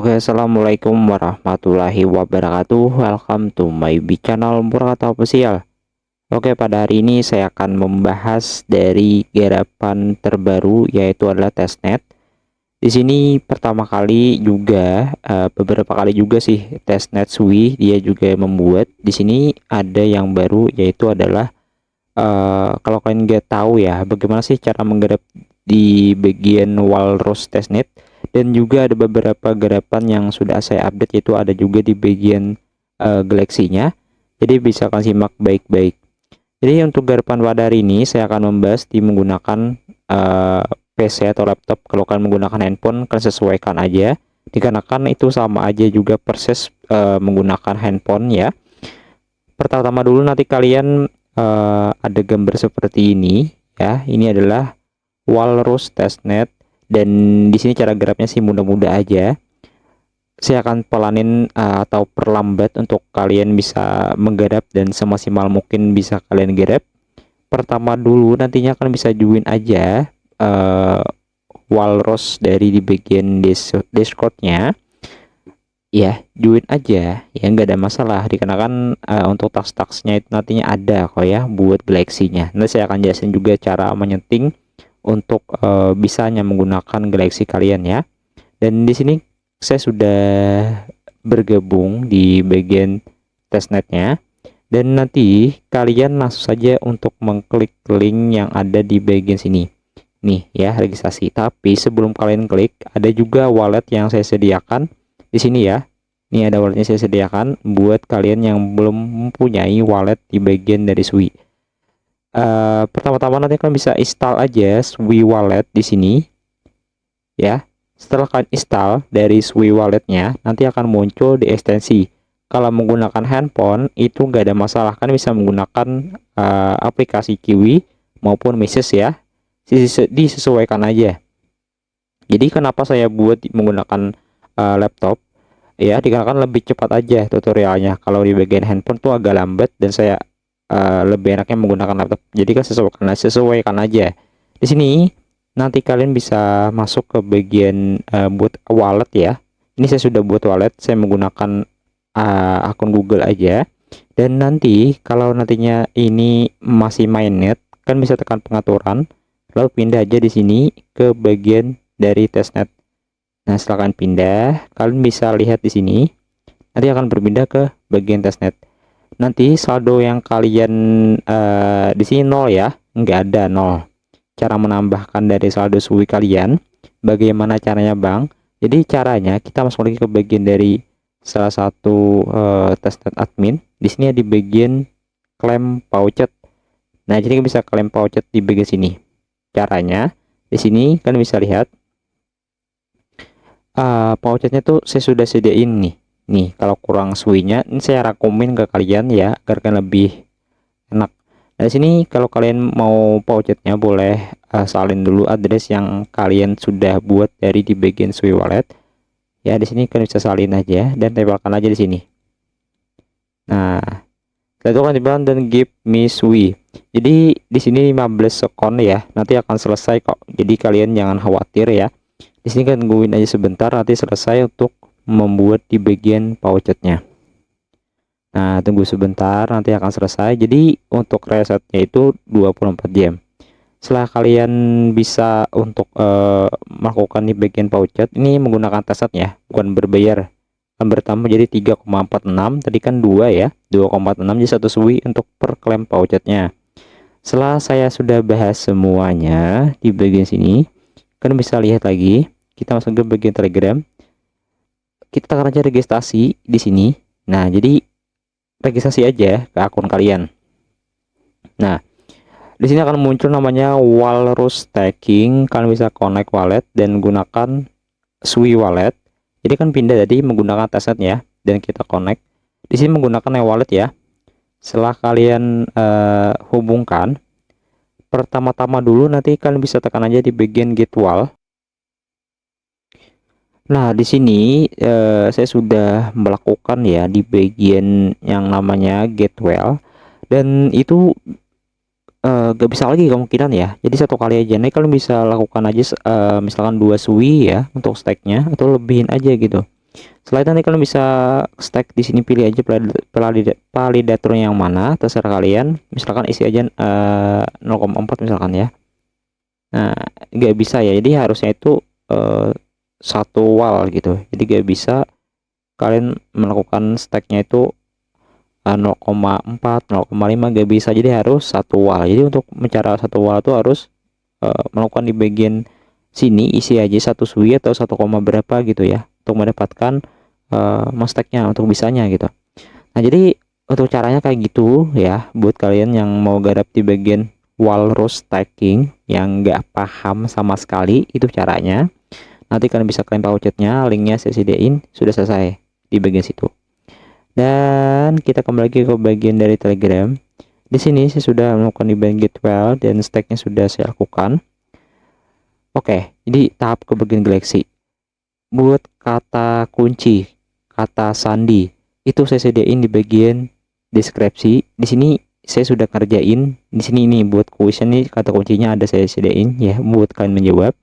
Oke, assalamualaikum warahmatullahi wabarakatuh. Welcome to my channel Purwata Official. Oke, pada hari ini saya akan membahas dari garapan terbaru, yaitu adalah testnet. Di sini pertama kali juga, beberapa kali juga sih testnet SWI dia juga membuat. Di sini ada yang baru, yaitu adalah kalau kalian nggak tahu ya, bagaimana sih cara menggarap di bagian Walrus testnet, dan juga ada beberapa garapan yang sudah saya update, yaitu ada juga di bagian Galaxy-nya. Jadi bisa kalian simak baik-baik. Jadi untuk garapan pada hari ini saya akan membahas di menggunakan PC atau laptop. Kalau kalian menggunakan handphone, kalian sesuaikan aja, dikarenakan itu sama aja juga persis menggunakan handphone ya. Pertama dulu nanti kalian ada gambar seperti ini ya. Ini adalah Walrus testnet, dan di sini cara garapnya sih mudah-mudah aja. Saya akan pelanin atau perlambat untuk kalian bisa menggarap dan semaksimal mungkin bisa kalian garap. Pertama dulu nantinya kalian bisa join aja Walrus dari di bagian Discord-nya. Ya, join aja ya, nggak ada masalah, dikarenakan untuk task-tasknya itu nantinya ada kok ya buat Galaxy-nya. Nanti saya akan jelasin juga cara menyeting untuk bisanya menggunakan Galaxy kalian ya. Dan di sini saya sudah bergabung di bagian testnetnya, dan nanti kalian langsung saja untuk mengklik link yang ada di bagian sini nih ya, registrasi. Tapi sebelum kalian klik, ada juga wallet yang saya sediakan di sini ya. Ini ada walletnya saya sediakan buat kalian yang belum mempunyai wallet di bagian dari SWI. Pertama-tama nanti kalian bisa install aja SWI wallet di sini ya. Setelah kalian install dari SWI walletnya, nanti akan muncul di ekstensi. Kalau menggunakan handphone itu nggak ada masalah, kan bisa menggunakan aplikasi Kiwi maupun Message ya. Disesuaikan aja. Jadi kenapa saya buat menggunakan laptop ya, dikarenakan lebih cepat aja tutorialnya. Kalau di bagian handphone tuh agak lambat, dan saya lebih enaknya menggunakan laptop. Jadi kan sesuaikan aja. Di sini nanti kalian bisa masuk ke bagian buat wallet ya. Ini saya sudah buat wallet, saya menggunakan akun Google aja. Dan nanti kalau nantinya ini masih mainnet, kan bisa tekan pengaturan, lalu pindah aja di sini ke bagian dari testnet. Nah, setelah kalian pindah, kalian bisa lihat di sini nanti akan berpindah ke bagian testnet. Nanti saldo yang kalian di sini 0 ya, nggak ada 0. Cara menambahkan dari saldo SWI kalian, bagaimana caranya Bang? Jadi caranya kita masuk lagi ke bagian dari salah satu testnet admin. Di sini di bagian klaim voucher. Nah, jadi bisa klaim voucher di bagian sini. Caranya di sini kalian bisa lihat vouchernya tuh saya sudah sediain nih. Kalau kurang SWI-nya ini saya rakumin ke kalian ya, agar kan lebih enak. Nah, di sini kalau kalian mau vouchernya boleh salin dulu address yang kalian sudah buat dari di bagian SWI wallet ya. Di sini kalian bisa salin aja dan tempelkan aja di sini. Nah, setelah itu kan dibilang dan give me SWI. Jadi di sini 15 second ya, nanti akan selesai kok. Jadi kalian jangan khawatir ya. Di sini kan tungguin aja sebentar, nanti selesai untuk membuat di bagian vouchernya. Nah, tunggu sebentar, nanti akan selesai. Jadi untuk resetnya itu 24 jam. Setelah kalian bisa untuk melakukan di bagian voucher ini menggunakan testnet ya, bukan berbayar, kan bertambah jadi 3,46. Tadi kan 2 ya, 2,46 jadi 1 SWI untuk per klaim vouchernya. Setelah saya sudah bahas semuanya di bagian sini, kalian bisa lihat lagi. Kita masuk ke bagian Telegram, kita tekan aja registrasi di sini. Nah, jadi registrasi aja ke akun kalian. Nah, di sini akan muncul namanya Walrus Staking. Kalian bisa connect wallet dan gunakan SWI wallet. Jadi kan pindah tadi menggunakan testnet ya, dan kita connect di sini menggunakan e-wallet ya. Setelah kalian hubungkan, pertama-tama dulu nanti kalian bisa tekan aja di bagian get wall. Nah, di sini saya sudah melakukan ya di bagian yang namanya get well, dan itu gak bisa lagi kemungkinan ya. Jadi satu kali aja. Nih kalian bisa lakukan aja misalkan 2 SWI ya untuk stacknya, atau lebihin aja gitu. Setelah itu nanti kalian bisa stack di sini, pilih aja validator yang mana, terserah kalian. Misalkan isi aja 0,4 misalkan ya. Nah, nggak bisa ya. Jadi harusnya itu satu wall gitu. Jadi nggak bisa kalian melakukan stacknya itu 0,4, 0,5 nggak bisa. Jadi harus satu wall. Jadi untuk mencari satu wall itu harus melakukan di bagian sini, isi aja satu sui atau 1, berapa gitu ya, untuk mendapatkan mesteknya, untuk bisanya gitu. Nah, jadi untuk caranya kayak gitu ya, buat kalian yang mau garap di bagian walrus stacking yang nggak paham sama sekali, itu caranya. Nanti kalian bisa klaim vouchernya, linknya saya sediain, sudah selesai di bagian situ. Dan kita kembali lagi ke bagian dari Telegram. Di sini saya sudah melakukan di bagian get well dan stacknya sudah saya lakukan. Oke, jadi tahap ke bagian galaxy. Buat kata kunci, kata sandi, itu saya sediain di bagian deskripsi. Di sini saya sudah kerjain. Di sini ini buat kuisnya nih, kata kuncinya ada saya sediain ya buat kalian menjawab.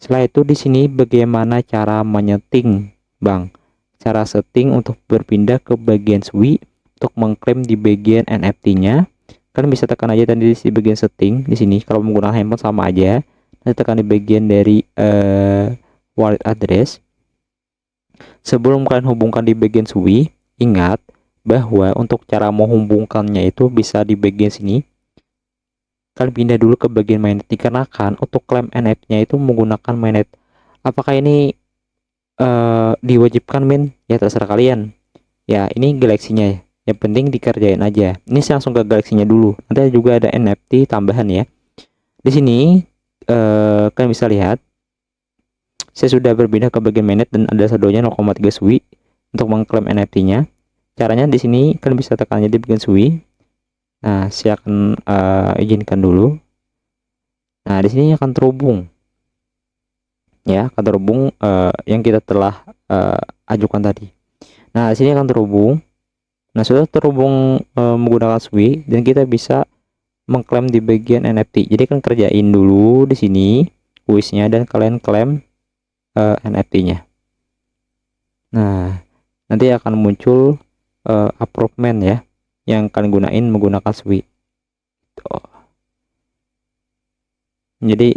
Setelah itu di sini bagaimana cara menyeting, Bang. Cara setting untuk berpindah ke bagian SWI untuk mengklaim di bagian NFT-nya. Kalian bisa tekan aja tadi di bagian setting di sini. Kalau menggunakan handphone sama aja. Nanti tekan di bagian dari wallet address. Sebelum kalian hubungkan di bagian SWI, ingat bahwa untuk cara menghubungkannya itu bisa di bagian sini. Kalian pindah dulu ke bagian mainnet, dikarenakan untuk klaim NFT-nya itu menggunakan mainnet. Apakah ini diwajibkan min? Ya terserah kalian. Ya ini galaksinya ya. Yang penting dikerjain aja. Ini saya langsung ke galaksinya dulu. Nanti juga ada NFT tambahan ya. Di sini kalian bisa lihat saya sudah berpindah ke bagian mainnet dan ada saldonya 0,3 SWI untuk mengklaim NFT-nya. Caranya di sini kalian bisa tekan aja di bagian SWI. Nah, saya akan izinkan dulu. Nah, di sini akan terhubung. Ya, akan terhubung yang kita telah ajukan tadi. Nah, di sini akan terhubung. Nah, sudah terhubung menggunakan SWI dan kita bisa mengklaim di bagian NFT. Jadi kan kerjain dulu di sini kuisnya dan kalian klaim NFT-nya. Nah, nanti akan muncul approvement ya yang kalian gunain menggunakan SWI. Tuh. Jadi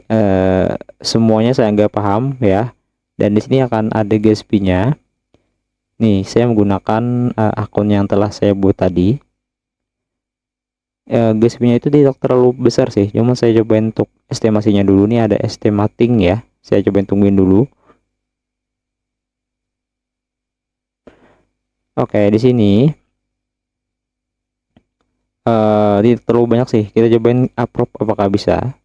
semuanya saya nggak paham ya. Dan di sini akan ada gas fee-nya. Nih, saya menggunakan akun yang telah saya buat tadi. Gas fee-nya itu tidak terlalu besar sih. Cuma saya cobain untuk estimasinya dulu. Nih ada estimating ya. Saya cobain tungguin dulu. Oke, di sini tidak terlalu banyak sih. Kita cobain approve apakah bisa.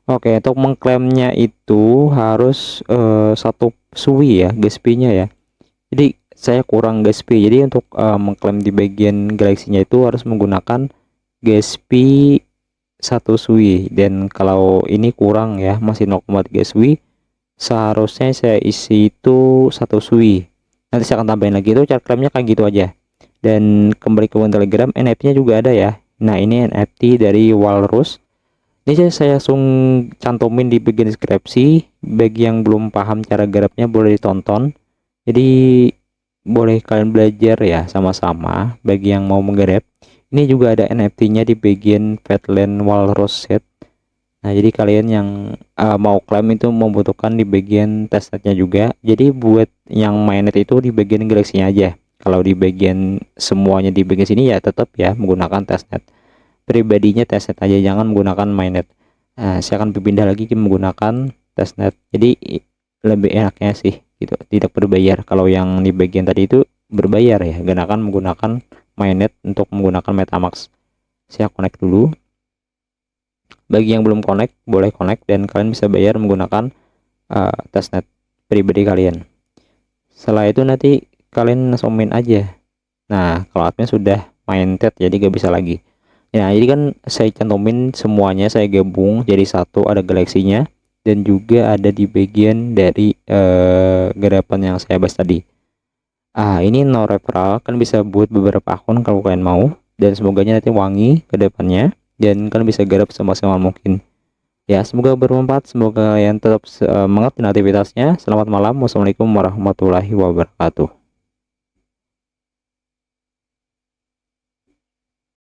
Oke, untuk mengklaimnya itu harus satu SWI ya, gas fee-nya ya. Jadi saya kurang gas fee. Jadi untuk mengklaim di bagian galaksinya itu harus menggunakan gas fee 1 SWI. Dan kalau ini kurang ya, masih 0,3 SWI. Seharusnya saya isi itu 1 SWI. Nanti saya akan tambahin lagi, itu cara klaimnya kayak gitu aja. Dan kembali ke Telegram, NFT-nya juga ada ya. Nah, ini NFT dari Walrus. Ini saya langsung cantumin di bagian deskripsi. Bagi yang belum paham cara garapnya boleh ditonton. Jadi boleh kalian belajar ya sama-sama. Bagi yang mau menggarap, ini juga ada NFT-nya di bagian Fatland Walrus set. Nah, jadi kalian yang mau klaim itu membutuhkan di bagian testnetnya juga. Jadi buat yang mainnet itu di bagian galaksinya aja. Kalau di bagian semuanya di bagian sini ya tetap ya menggunakan testnet. Pribadinya testnet aja, jangan menggunakan mainnet. Nah, saya akan berpindah lagi ke menggunakan testnet. Jadi lebih enaknya sih gitu, tidak berbayar. Kalau yang di bagian tadi itu berbayar ya, gunakan menggunakan mainnet untuk menggunakan MetaMask. Saya connect dulu. Bagi yang belum connect, boleh connect dan kalian bisa bayar menggunakan testnet pribadi kalian. Setelah itu nanti kalian langsung main aja. Nah, kalau admin sudah main TED jadi gak bisa lagi. Nah, jadi kan saya cantumin semuanya, saya gabung jadi satu, ada galaksinya dan juga ada di bagian dari garapan yang saya bahas tadi. Ini no referral, kan bisa buat beberapa akun kalau kalian mau, dan semoganya nanti wangi ke depannya. dan kalian bisa garap semaksimal mungkin. Ya, semoga bermanfaat, semoga kalian tetap mengerti aktivitasnya. Selamat malam, wassalamualaikum warahmatullahi wabarakatuh.